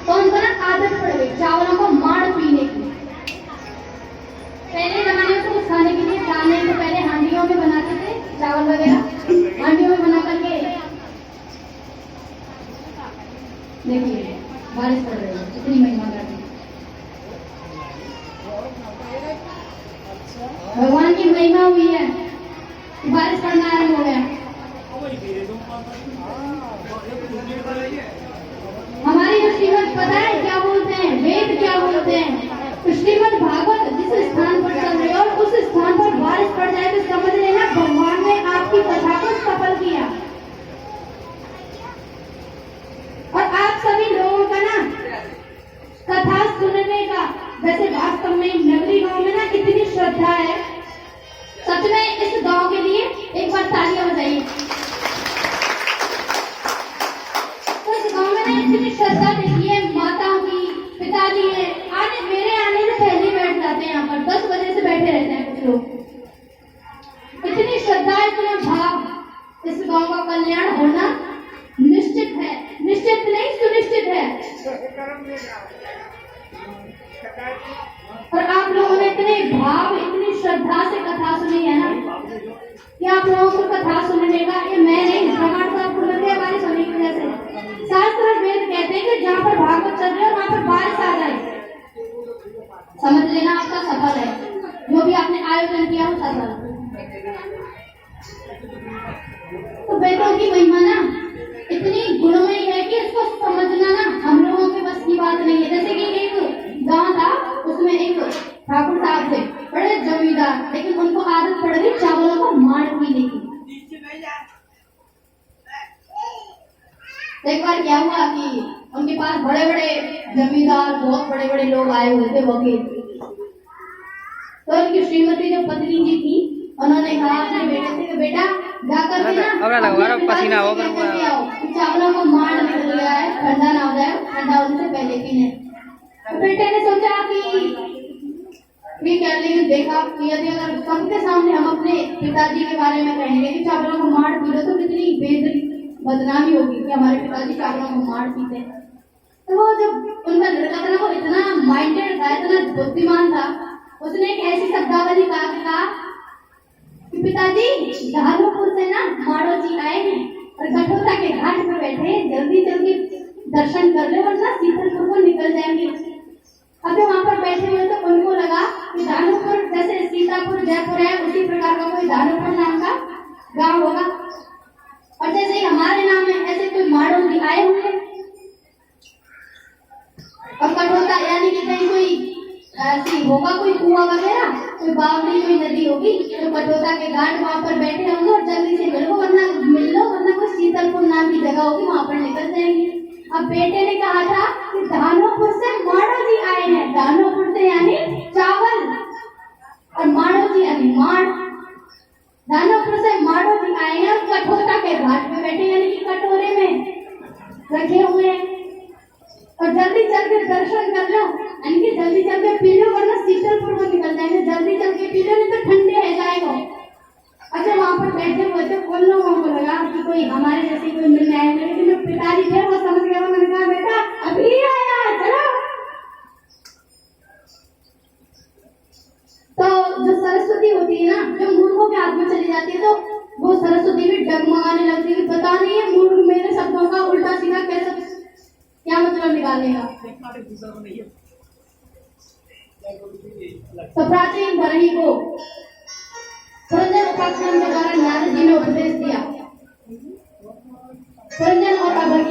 तो उनको ना आदत पड़ गई चावलों को माड़ पीने की। पहले जमाने में तो कुछ खाने के लिए दाने तो पहले हांडियों में बनाते थे, चावल वगैरह हांडियों में बना करके। देखिए बारिश पड़ रही है, कितनी महिमा कर रही है। भगवान की महिमा हुई है, बारिश पड़ना आरम्भ हो गया। हमारी जो श्रीमद पता है क्या बोलते हैं, वेद क्या बोलते हैं? तो श्रीमद भागवत जिस स्थान पर चल रही है और उस स्थान पर बारिश पड़ जाए तो समझ लेना भगवान ने आपकी कथा को सफल किया। और आप सभी लोगों का ना कथा सुनने का, वैसे वास्तव में नगरी गांव में ना इतनी श्रद्धा है, सच में इस गांव के लिए एक बार तालियां बजाइए। तो इस गांव में ना इतनी श्रद्धा देखिए, माताओं की, पिताजी है, मेरे आने से पहले बैठ जाते हैं यहाँ पर, 10 बजे से बैठे रहते हैं कुछ लोग। इतनी श्रद्धा, इतना भाव, इस गांव का कल्याण होना निश्चित है, निश्चित नहीं सुनिश्चित है। और आप लोगों ने इतने भाव, इतनी श्रद्धा से कथा सुनी है ना कि आप लोगों को कथा सुनने का, ये मैं नहीं, भगवान साहब खुल गया बारिश होने की वजह से। शास्त्र वेद कहते हैं कि जहाँ पर भागवत चल रही है वहाँ पर बारिश आ जाए, समझ लेना आपका सफल है, जो भी आपने आयोजन किया वो सफल। तो वेदों की महिमा ना इतनी गुणमयी है कि इसको समझना ना हम लोगों के बस की बात नहीं है। जैसे कि एक गांव था, उसमें एक ठाकुर साहब थे, बड़े जमींदार, लेकिन उनको आदत पड़ गई चावलों को माड़ पीने की। एक बार क्या हुआ कि उनके पास बड़े बड़े जमींदार, बहुत बड़े बड़े लोग आए हुए थे, वकील। तो उनकी श्रीमती जो पत्नी जी थी, उन्होंने कहा अपने बेटे से कि बेटा जाकर के ना पसीना चावलों को माड़ निकल गया है, ठंडा ना हो जाए, ठंडा होने से पहले पीने। तो बेटे ने सोचा कि ये क्या, लेकिन देखा कि यदि अगर सबके सामने हम अपने पिताजी के बारे में कहेंगे कि चावलों को माड़ पी लो तो कितनी बदनामी होगी कि हमारे पिताजी चावलों को माड़ पीते। तो वो जब उनका लड़का था ना, वो इतना माइंडेड था, इतना बुद्धिमान था, उसने एक ऐसी शब्दावली कहा कि पिताजी धानुपुर से ना माड़ो जी आए हैं और कठोरा के घाट पर बैठे हैं, जल्दी जल्दी दर्शन कर ले वरना सीतापुर को निकल जाएंगे। अब वहाँ पर बैठे हुए तो उनको लगा कि धानुपुर जैसे सीतापुर जयपुर है, उसी प्रकार का कोई धानुपुर नाम का गांव होगा, और जैसे हमारे नाम में ऐसे कोई माड़ो जी आए होंगे। और कठोरा यानी कि कहीं कोई ऐसी होगा, कोई कुआं वगैरह, कोई बावली, कोई नदी होगी, तो कठोरा के घाट वहाँ पर बैठे होंगे और जल्दी से मिल लो वरना कोई सीतापुर नाम की जगह होगी, वहाँ पर निकल जाएंगे। अब बेटे ने कहा था कि धानोपुर से माड़ो जी आए हैं, धानोपुर से यानी चावल, और माड़ो जी यानी माड़। धानोपुर से माड़ो जी आए हैं और कठोरा के घाट पे बैठे, यानी कि कटोरे में रखे हुए हैं, और जल्दी चल के दर्शन कर लो, यानी कि जल्दी चल के पी लो वरना सीतापुर को निकल जाएंगे, जल्दी चल के पी लो नहीं तो ठंडे है जाएगा। अच्छा वहाँ पर बैठे हुए थे, उन लोगों को लगा कि कोई हमारे जैसे कोई मिलने आएंगे, लेकिन जो पिताजी थे वो समझ गए, उन्होंने कहा बेटा अभी आया चलो। तो जो सरस्वती होती है ना, जो मूर्खों के हाथ में चली जाती है तो वो सरस्वती भी डगमगाने लगती है, पता नहीं है मूर्ख मेरे शब्दों का उल्टा सीधा कैसे, क्या मतलब निकालेगा। तो प्राचीन धरणी को पुरंजन उपाख्यान के द्वारा नारद जी ने उपदेश दिया। पुरंजन और अभज्ञा